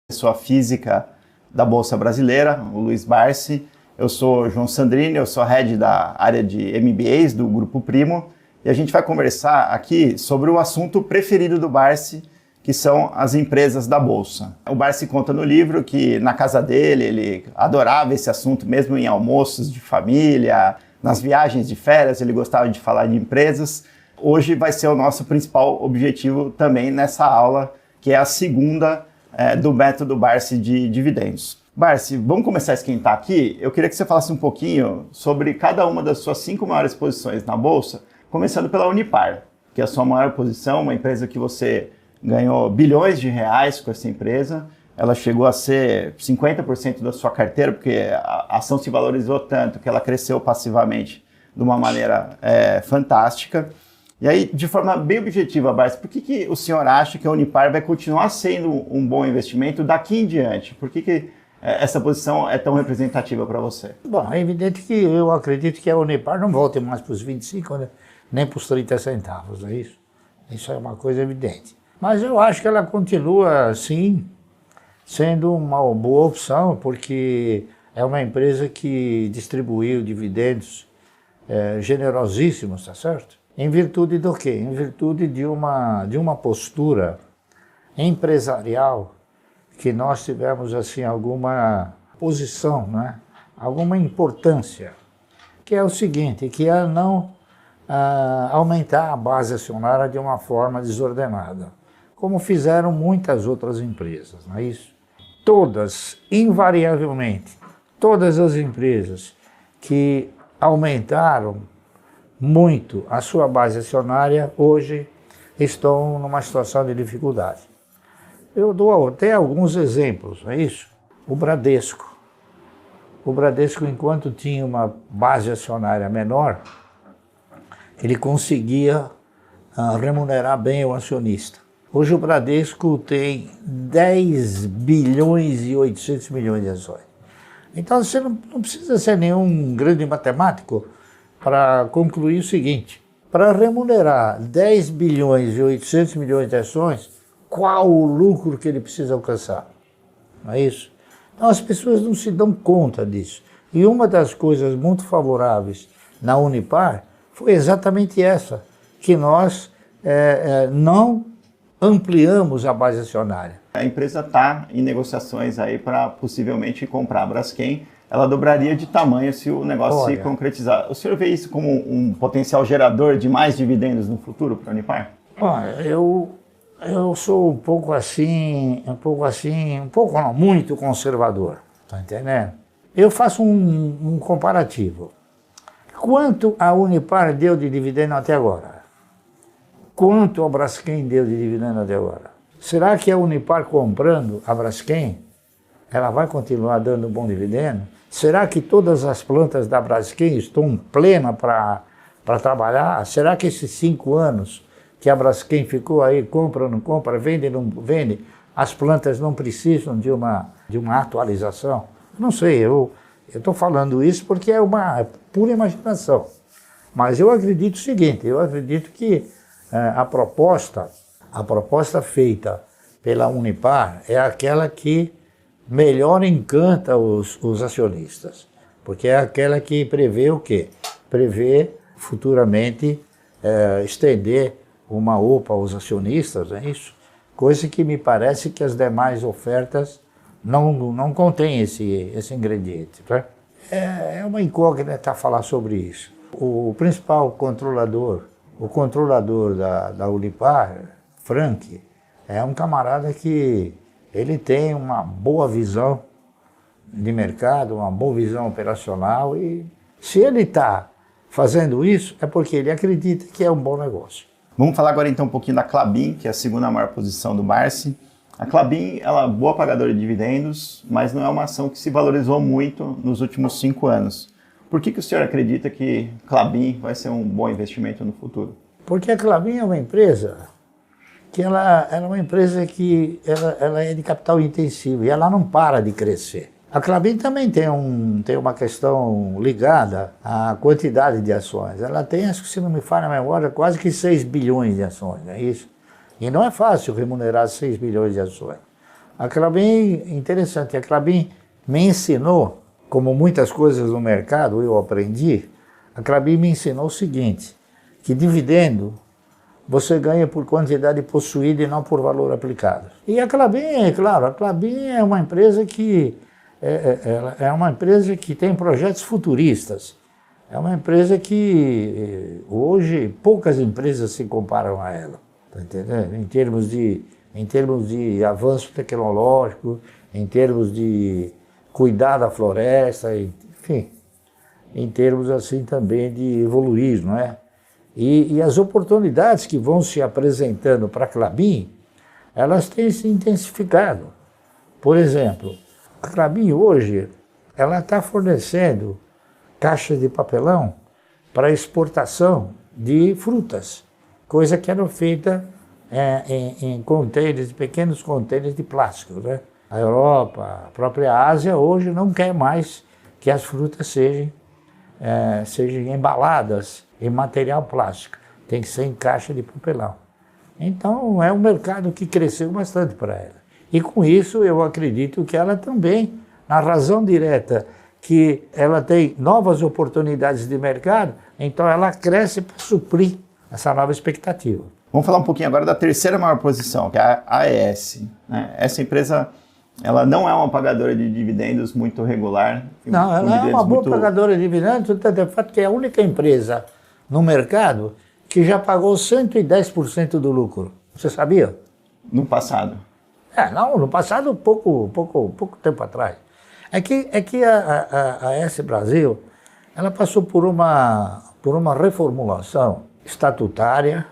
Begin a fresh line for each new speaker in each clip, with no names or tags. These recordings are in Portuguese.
Pessoa física da Bolsa Brasileira, o Luiz Barsi. Eu sou João Sandrini, eu sou head da área de MBAs do Grupo Primo e a gente vai conversar aqui sobre o assunto preferido do Barsi, que são as empresas da Bolsa. O Barsi conta no livro que na casa dele ele adorava esse assunto, mesmo em almoços de família, nas viagens de férias, ele gostava de falar de empresas. Hoje vai ser o nosso principal objetivo também nessa aula, que é a segunda do método Barsi de dividendos. Barsi, vamos começar a esquentar aqui. Eu queria que você falasse um pouquinho sobre cada uma das suas 5 maiores posições na Bolsa, começando pela Unipar, que é a sua maior posição, uma empresa que você ganhou bilhões de reais com essa empresa. Ela chegou a ser 50% da sua carteira, porque a ação se valorizou tanto que ela cresceu passivamente de uma maneira fantástica. E aí, de forma bem objetiva, Barsi, por que o senhor acha que a Unipar vai continuar sendo um bom investimento daqui em diante? Por que essa posição é tão representativa para você?
Bom, é evidente que eu acredito que a Unipar não volte mais para os 25, né? Nem para os 30 centavos, não é isso? Isso é uma coisa evidente. Mas eu acho que ela continua, sim, sendo uma boa opção, porque é uma empresa que distribuiu dividendos generosíssimos, tá certo? Em virtude do quê? Em virtude de uma postura empresarial que nós tivemos assim alguma posição, né? Alguma importância, que é o seguinte, que é não aumentar a base acionária de uma forma desordenada, como fizeram muitas outras empresas, não é isso? Todas, invariavelmente, todas as empresas que aumentaram muito a sua base acionária, hoje estão numa situação de dificuldade. Eu dou até alguns exemplos, não é isso? O Bradesco. O Bradesco, enquanto tinha uma base acionária menor, ele conseguia remunerar bem o acionista. Hoje o Bradesco tem 10 bilhões e 800 milhões de ações. Então você não precisa ser nenhum grande matemático para concluir o seguinte: para remunerar 10 bilhões e 800 milhões de ações, qual o lucro que ele precisa alcançar? Não é isso? Então as pessoas não se dão conta disso. E uma das coisas muito favoráveis na Unipar foi exatamente essa, que nós não ampliamos a base acionária.
A empresa está em negociações aí para possivelmente comprar a Braskem. Ela dobraria de tamanho se o negócio se concretizar. O senhor vê isso como um potencial gerador de mais dividendos no futuro para a Unipar?
Olha, eu sou muito conservador, tá entendendo? Eu faço um comparativo. Quanto a Unipar deu de dividendo até agora? Quanto a Braskem deu de dividendo até agora? Será que a Unipar comprando a Braskem, ela vai continuar dando bom dividendo? Será que todas as plantas da Braskem estão plenas para trabalhar? Será que esses 5 anos que a Braskem ficou aí, compra ou não compra, vende ou não vende, as plantas não precisam de uma atualização? Não sei, eu estou falando isso porque é uma pura imaginação. Mas eu acredito o seguinte, eu acredito que a proposta feita pela Unipar é aquela que melhor encanta os acionistas, porque é aquela que prevê o quê? Prevê futuramente estender uma OPA aos acionistas, é isso? Coisa que me parece que as demais ofertas não contêm esse ingrediente. Tá? É uma incógnita falar sobre isso. O principal controlador, da Unipar, Frank, é um camarada que ele tem uma boa visão de mercado, uma boa visão operacional, e se ele está fazendo isso é porque ele acredita que é um bom negócio.
Vamos falar agora então um pouquinho da Klabin, que é a segunda maior posição do Barsi. A Klabin, ela é boa pagadora de dividendos, mas não é uma ação que se valorizou muito nos últimos 5 anos. Por que o senhor acredita que Klabin vai ser um bom investimento no futuro?
Porque a Klabin é uma empresa que ela é uma empresa que ela é de capital intensivo e ela não para de crescer. A Klabin também tem uma questão ligada à quantidade de ações. Ela tem, acho que se não me falha a memória, quase que 6 bilhões de ações, não é isso? E não é fácil remunerar 6 bilhões de ações. A Klabin, interessante, a Klabin me ensinou, como muitas coisas no mercado eu aprendi, a Klabin me ensinou o seguinte, que dividendo você ganha por quantidade possuída e não por valor aplicado. E a Klabin, claro, a Klabin é uma empresa que tem projetos futuristas. É uma empresa que hoje poucas empresas se comparam a ela, tá entendendo? Em termos de avanço tecnológico, em termos de cuidar da floresta, enfim, em termos assim também de evoluir, não é? E as oportunidades que vão se apresentando para a Klabin, elas têm se intensificado. Por exemplo, a Klabin hoje, ela está fornecendo caixas de papelão para exportação de frutas, coisa que era feita em containers, pequenos containers de plástico, né? A Europa, a própria Ásia, hoje não quer mais que as frutas sejam embaladas em material plástico, tem que ser em caixa de papelão. Então é um mercado que cresceu bastante para ela. E com isso eu acredito que ela também, na razão direta que ela tem novas oportunidades de mercado, então ela cresce para suprir essa nova expectativa.
Vamos falar um pouquinho agora da terceira maior posição, que é a AES, né? Essa empresa, ela não é uma pagadora de dividendos muito regular.
Não, ela é uma boa pagadora de dividendos, tanto é fato que é a única empresa no mercado que já pagou 110% do lucro. Você sabia?
No passado.
Não, no passado, pouco tempo atrás. É que a AES Brasil, ela passou por uma reformulação estatutária,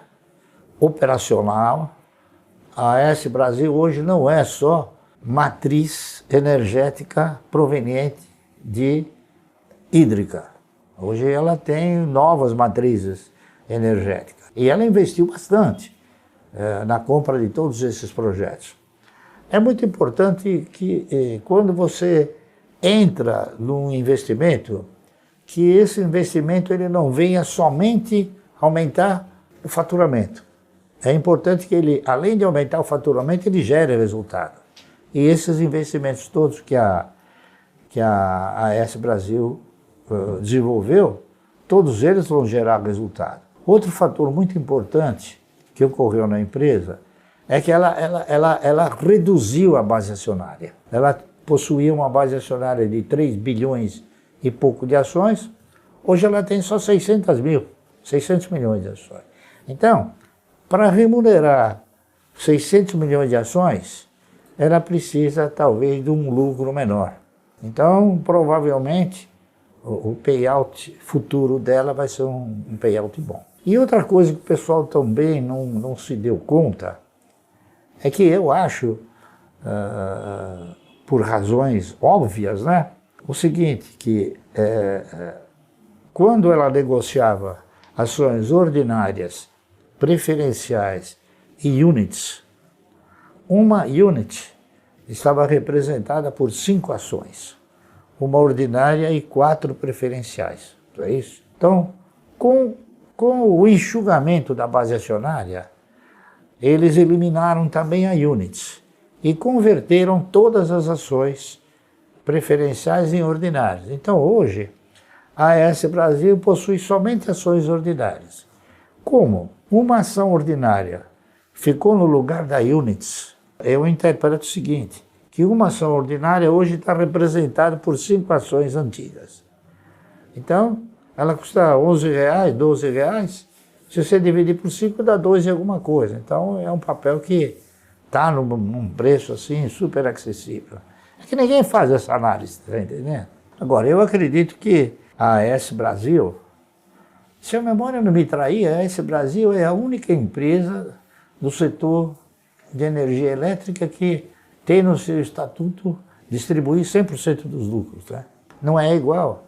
operacional. A AES Brasil hoje não é só matriz energética proveniente de hídrica. Hoje ela tem novas matrizes energéticas. E ela investiu bastante na compra de todos esses projetos. É muito importante que quando você entra num investimento, que esse investimento ele não venha somente aumentar o faturamento. É importante que ele, além de aumentar o faturamento, ele gere resultado. E esses investimentos todos que a AES Brasil desenvolveu, todos eles vão gerar resultado. Outro fator muito importante que ocorreu na empresa é que ela reduziu a base acionária. Ela possuía uma base acionária de 3 bilhões e pouco de ações, hoje ela tem só 600 milhões de ações. Então, para remunerar 600 milhões de ações, ela precisa talvez de um lucro menor. Então, provavelmente, o payout futuro dela vai ser um payout bom. E outra coisa que o pessoal também não se deu conta é que eu acho, por razões óbvias, né, o seguinte, que quando ela negociava ações ordinárias, preferenciais e units, uma unit estava representada por 5 ações, uma ordinária e 4 preferenciais, não é isso? Então, com o enxugamento da base acionária, eles eliminaram também a units e converteram todas as ações preferenciais em ordinárias. Então, hoje, a AES Brasil possui somente ações ordinárias. Como uma ação ordinária ficou no lugar da units, eu interpreto o seguinte, que uma ação ordinária hoje está representada por 5 ações antigas. Então, ela custa R$11, R$12, se você dividir por 5 dá 2 e alguma coisa. Então, é um papel que está num preço assim super acessível. É que ninguém faz essa análise, tá entendendo? Agora, eu acredito que a AES Brasil, se a memória não me trair, a AES Brasil é a única empresa do setor de energia elétrica que tem no seu estatuto distribuir 100% dos lucros. Tá? Não é igual.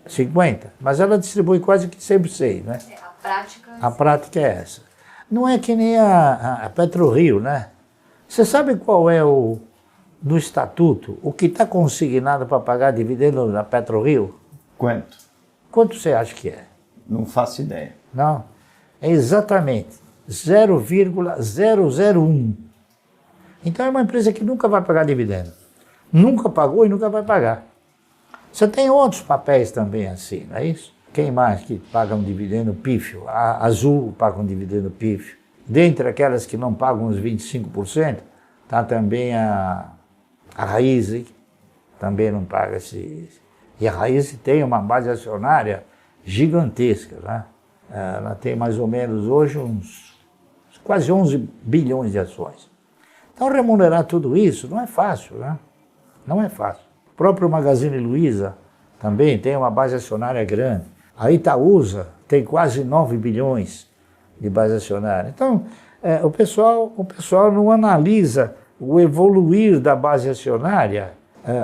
50, mas ela distribui quase que 100%, né? A prática é essa. Não é que nem a PetroRio, né? Você sabe qual é no estatuto, o que está consignado para pagar dividendo na PetroRio?
Quanto?
Quanto você acha que é?
Não faço ideia.
Não, é exatamente 0,001. Então é uma empresa que nunca vai pagar dividendo. Nunca pagou e nunca vai pagar. Você tem outros papéis também assim, não é isso? Quem mais que paga um dividendo pífio? A Azul paga um dividendo pífio. Dentre aquelas que não pagam uns 25%, está também a Raízen, também não paga esse. E a Raízen tem uma base acionária gigantesca, né? Ela tem mais ou menos hoje uns quase 11 bilhões de ações. Então remunerar tudo isso não é fácil, né? Não é fácil. O próprio Magazine Luiza também tem uma base acionária grande. A Itaúsa tem quase 9 bilhões de base acionária. Então, o pessoal não analisa o evoluir da base acionária,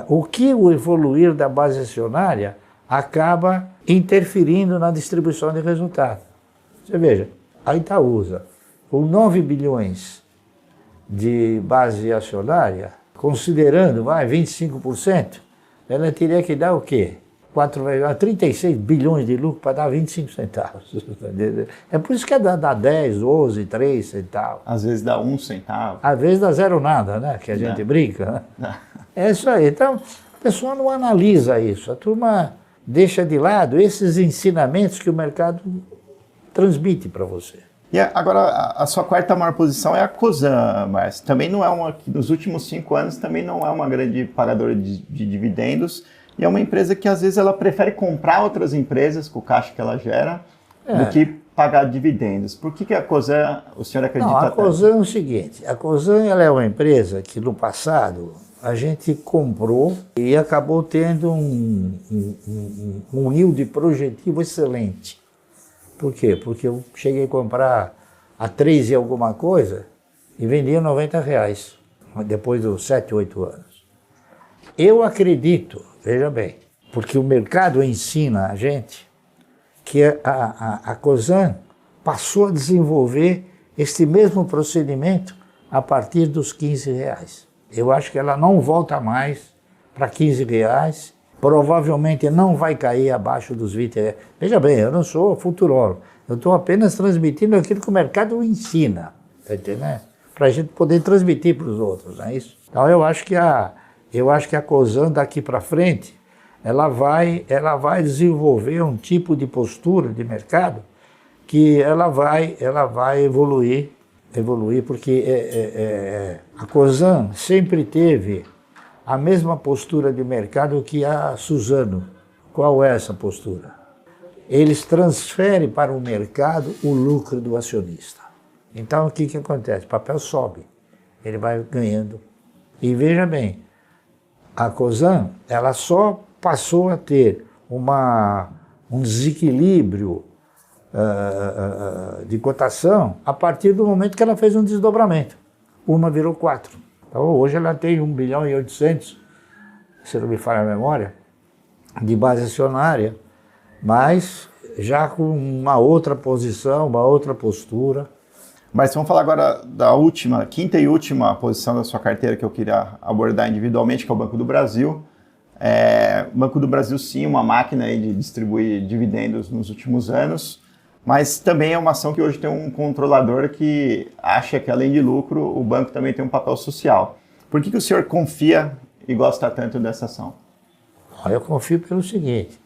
o que o evoluir da base acionária acaba interferindo na distribuição de resultado. Você veja, a Itaúsa, com 9 bilhões de base acionária, considerando 25%, ela teria que dar o quê? 36 bilhões de lucro para dar 25 centavos. É por isso que dá 10, 12, 3 centavos.
Às vezes dá 1 centavo.
Às vezes dá zero nada, né? Que a gente brinca. Né? É isso aí. Então, a pessoa não analisa isso. A turma deixa de lado esses ensinamentos que o mercado transmite para você.
E agora, a sua quarta maior posição é a Cosan, Márcio. Também não é uma, nos últimos 5 anos, também não é uma grande pagadora de dividendos. E é uma empresa que, às vezes, ela prefere comprar outras empresas com o caixa que ela gera do que pagar dividendos. Por que a Cosan, o senhor acredita
Não, a
tanto?
Cosan é o seguinte, a Cosan ela é uma empresa que, no passado, a gente comprou e acabou tendo um yield projetivo excelente. Por quê? Porque eu cheguei a comprar a 3 e alguma coisa e vendia R$90, depois dos 7, 8 anos. Eu acredito, veja bem, porque o mercado ensina a gente que a Cosan passou a desenvolver este mesmo procedimento a partir dos R$15. Eu acho que ela não volta mais para R$15, provavelmente não vai cair abaixo dos R$20. Veja bem, eu não sou futurólogo, eu estou apenas transmitindo aquilo que o mercado ensina, tá entendendo? Para a gente poder transmitir para os outros, não é isso? Então eu acho que a Cosan daqui para frente, ela vai desenvolver um tipo de postura de mercado que ela vai evoluir porque a Cosan sempre teve a mesma postura de mercado que a Suzano. Qual é essa postura? Eles transferem para o mercado o lucro do acionista. Então o que acontece? O papel sobe, ele vai ganhando. E veja bem, a Cosan, ela só passou a ter um desequilíbrio de cotação a partir do momento que ela fez um desdobramento. Uma virou 4. Então, hoje ela tem 1 bilhão e 800, se não me falha a memória, de base acionária, mas já com uma outra posição, uma outra postura.
Mas vamos falar agora da quinta e última posição da sua carteira que eu queria abordar individualmente, que é o Banco do Brasil. O Banco do Brasil, sim, uma máquina aí de distribuir dividendos nos últimos anos, mas também é uma ação que hoje tem um controlador que acha que, além de lucro, o banco também tem um papel social. Por que o senhor confia e gosta tanto dessa ação?
Eu confio pelo seguinte,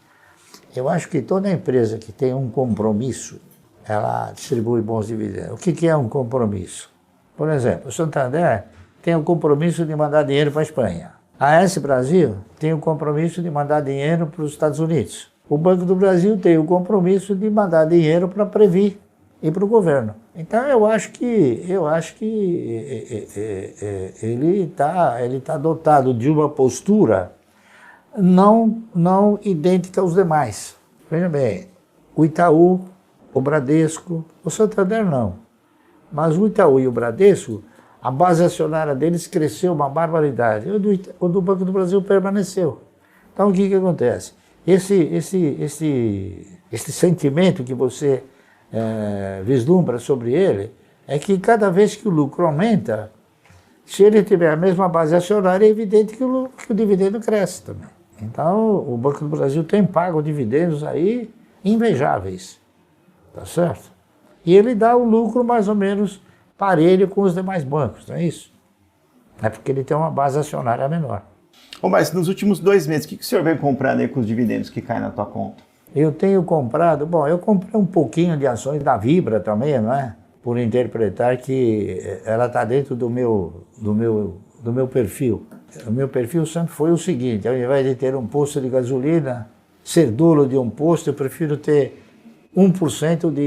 eu acho que toda empresa que tem um compromisso, ela distribui bons dividendos. O que é um compromisso? Por exemplo, o Santander tem o compromisso de mandar dinheiro para a Espanha. A AS Brasil tem o compromisso de mandar dinheiro para os Estados Unidos. O Banco do Brasil tem o compromisso de mandar dinheiro para a Previ e para o governo. Então eu acho que ele tá dotado de uma postura não idêntica aos demais. Veja bem, o Itaú, o Bradesco, o Santander não. Mas o Itaú e o Bradesco, a base acionária deles cresceu uma barbaridade. O do Banco do Brasil permaneceu. Então o que acontece? Esse sentimento que você vislumbra sobre ele é que cada vez que o lucro aumenta, se ele tiver a mesma base acionária, é evidente que o dividendo cresce também. Então o Banco do Brasil tem pago dividendos aí invejáveis, tá certo? E ele dá um lucro mais ou menos parelho com os demais bancos, não é isso? É porque ele tem uma base acionária menor.
Ô, mas nos últimos 2 meses, o que o senhor vem comprando aí com os dividendos que caem na tua conta?
Eu tenho comprado, bom, eu comprei um pouquinho de ações da Vibra também, não é? Por interpretar que ela está dentro do meu perfil. O meu perfil sempre foi o seguinte: ao invés de ter um posto de gasolina, ser dono de um posto, eu prefiro ter 1% de